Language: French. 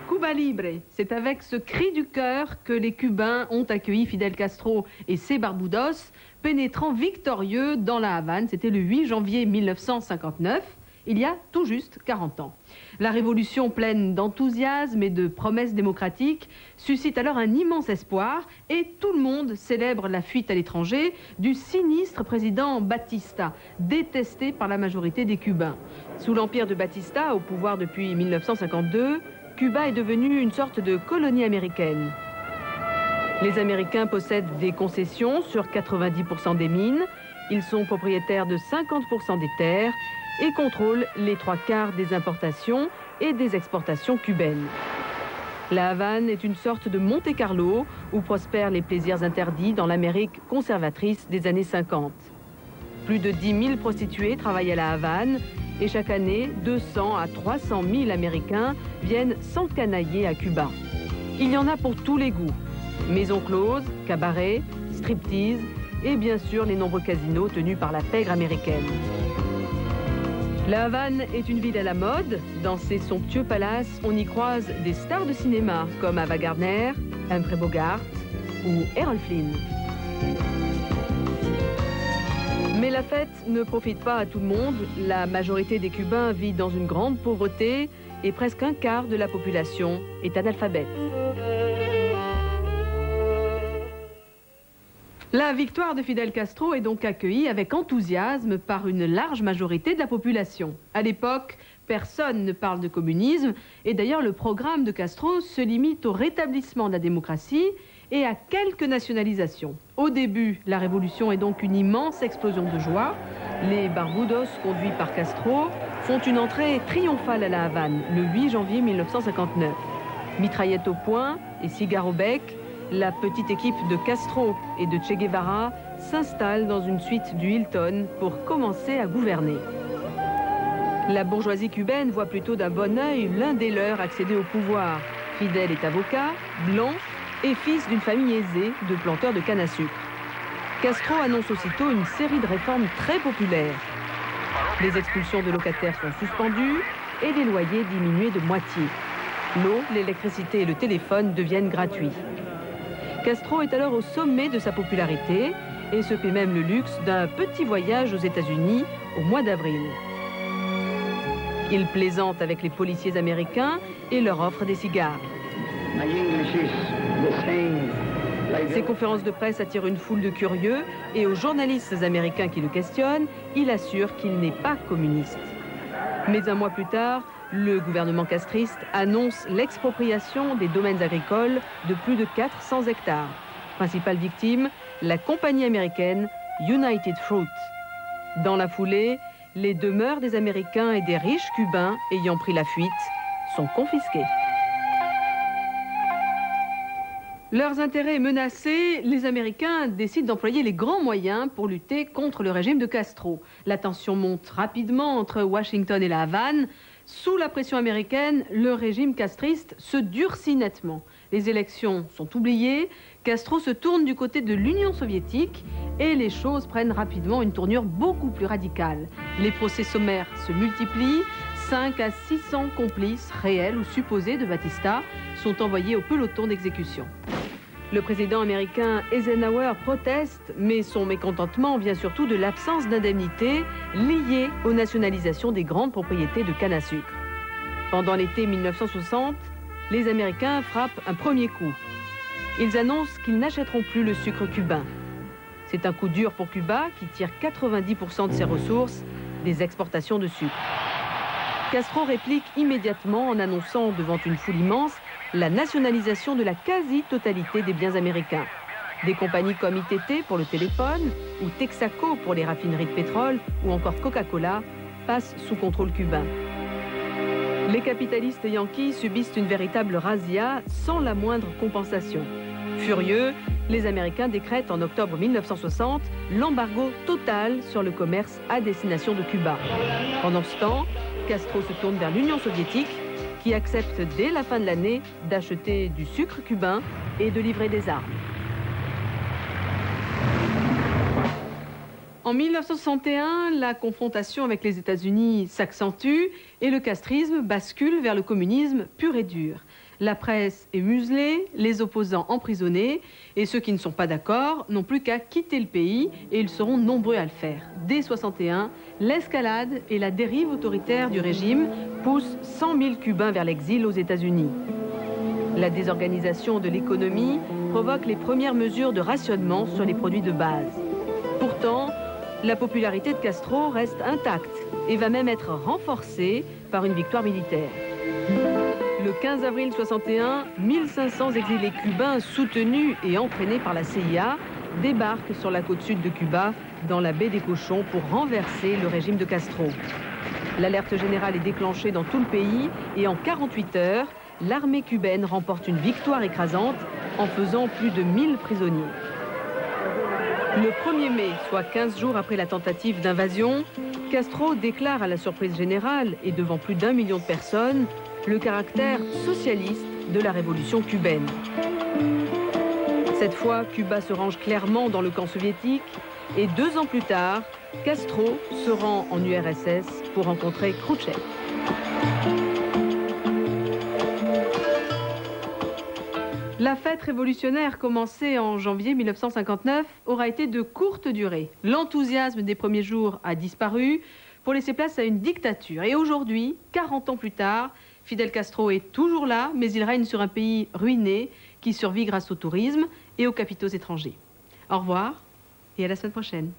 Cuba Libre, c'est avec ce cri du cœur que les Cubains ont accueilli Fidel Castro et ses Barbudos, pénétrant victorieux dans la Havane. C'était le 8 janvier 1959, il y a tout juste 40 ans. La révolution pleine d'enthousiasme et de promesses démocratiques suscite alors un immense espoir et tout le monde célèbre la fuite à l'étranger du sinistre président Batista, détesté par la majorité des Cubains. Sous l'empire de Batista, au pouvoir depuis 1952, Cuba est devenue une sorte de colonie américaine. Les Américains possèdent des concessions sur 90% des mines, ils sont propriétaires de 50% des terres et contrôlent les 3/4 des importations et des exportations cubaines. La Havane est une sorte de Monte-Carlo où prospèrent les plaisirs interdits dans l'Amérique conservatrice des années 50. Plus de 10 000 prostituées travaillent à la Havane et chaque année, 200 à 300 000 Américains viennent s'encanailler à Cuba. Il y en a pour tous les goûts. Maisons closes, cabarets, striptease et bien sûr les nombreux casinos tenus par la pègre américaine. La Havane est une ville à la mode. Dans ses somptueux palaces, on y croise des stars de cinéma comme Ava Gardner, Humphrey Bogart ou Errol Flynn. Mais la fête ne profite pas à tout le monde. La majorité des Cubains vit dans une grande pauvreté et presque un quart de la population est analphabète. La victoire de Fidel Castro est donc accueillie avec enthousiasme par une large majorité de la population. À l'époque, personne ne parle de communisme et d'ailleurs le programme de Castro se limite au rétablissement de la démocratie et à quelques nationalisations. Au début, la révolution est donc une immense explosion de joie. Les Barbudos, conduits par Castro, font une entrée triomphale à la Havane le 8 janvier 1959. Mitraillettes au poing et cigares au bec, la petite équipe de Castro et de Che Guevara s'installe dans une suite du Hilton pour commencer à gouverner. La bourgeoisie cubaine voit plutôt d'un bon œil l'un des leurs accéder au pouvoir. Fidel est avocat, blanc et fils d'une famille aisée de planteurs de canne à sucre. Castro annonce aussitôt une série de réformes très populaires. Les expulsions de locataires sont suspendues et les loyers diminués de moitié. L'eau, l'électricité et le téléphone deviennent gratuits. Castro est alors au sommet de sa popularité et se paie même le luxe d'un petit voyage aux États-Unis au mois d'avril. Il plaisante avec les policiers américains et leur offre des cigares. Ses conférences de presse attirent une foule de curieux et aux journalistes américains qui le questionnent, il assure qu'il n'est pas communiste. Mais un mois plus tard, le gouvernement castriste annonce l'expropriation des domaines agricoles de plus de 400 hectares. Principale victime, la compagnie américaine United Fruit. Dans la foulée, les demeures des Américains et des riches Cubains ayant pris la fuite sont confisquées. Leurs intérêts menacés, les Américains décident d'employer les grands moyens pour lutter contre le régime de Castro. La tension monte rapidement entre Washington et la Havane. Sous la pression américaine, le régime castriste se durcit nettement. Les élections sont oubliées, Castro se tourne du côté de l'Union soviétique et les choses prennent rapidement une tournure beaucoup plus radicale. Les procès sommaires se multiplient, 5 à 600 complices réels ou supposés de Batista sont envoyés au peloton d'exécution. Le président américain Eisenhower proteste, mais son mécontentement vient surtout de l'absence d'indemnité liée aux nationalisations des grandes propriétés de canne à sucre. Pendant l'été 1960, les Américains frappent un premier coup. Ils annoncent qu'ils n'achèteront plus le sucre cubain. C'est un coup dur pour Cuba, qui tire 90% de ses ressources des exportations de sucre. Castro réplique immédiatement en annonçant devant une foule immense la nationalisation de la quasi-totalité des biens américains. Des compagnies comme ITT pour le téléphone, ou Texaco pour les raffineries de pétrole, ou encore Coca-Cola, passent sous contrôle cubain. Les capitalistes yankees subissent une véritable razzia sans la moindre compensation. Furieux, les Américains décrètent en octobre 1960 l'embargo total sur le commerce à destination de Cuba. Pendant ce temps, Castro se tourne vers l'Union soviétique qui accepte dès la fin de l'année d'acheter du sucre cubain et de livrer des armes. En 1961, la confrontation avec les États-Unis s'accentue et le castrisme bascule vers le communisme pur et dur. La presse est muselée, les opposants emprisonnés et ceux qui ne sont pas d'accord n'ont plus qu'à quitter le pays et ils seront nombreux à le faire. Dès 61, l'escalade et la dérive autoritaire du régime poussent 100 000 Cubains vers l'exil aux États-Unis. La désorganisation de l'économie provoque les premières mesures de rationnement sur les produits de base. Pourtant, la popularité de Castro reste intacte et va même être renforcée par une victoire militaire. Le 15 avril 61, 1500 exilés cubains soutenus et entraînés par la CIA débarquent sur la côte sud de Cuba, dans la baie des Cochons, pour renverser le régime de Castro. L'alerte générale est déclenchée dans tout le pays et en 48 heures, l'armée cubaine remporte une victoire écrasante en faisant plus de 1000 prisonniers. Le 1er mai, soit 15 jours après la tentative d'invasion, Castro déclare à la surprise générale et devant plus d'1 million de personnes le caractère socialiste de la révolution cubaine. Cette fois, Cuba se range clairement dans le camp soviétique et 2 ans plus tard, Castro se rend en URSS pour rencontrer Khrouchtchev. La fête révolutionnaire commencée en janvier 1959 aura été de courte durée. L'enthousiasme des premiers jours a disparu pour laisser place à une dictature. Et aujourd'hui, 40 ans plus tard, Fidel Castro est toujours là, mais il règne sur un pays ruiné qui survit grâce au tourisme et aux capitaux étrangers. Au revoir et à la semaine prochaine.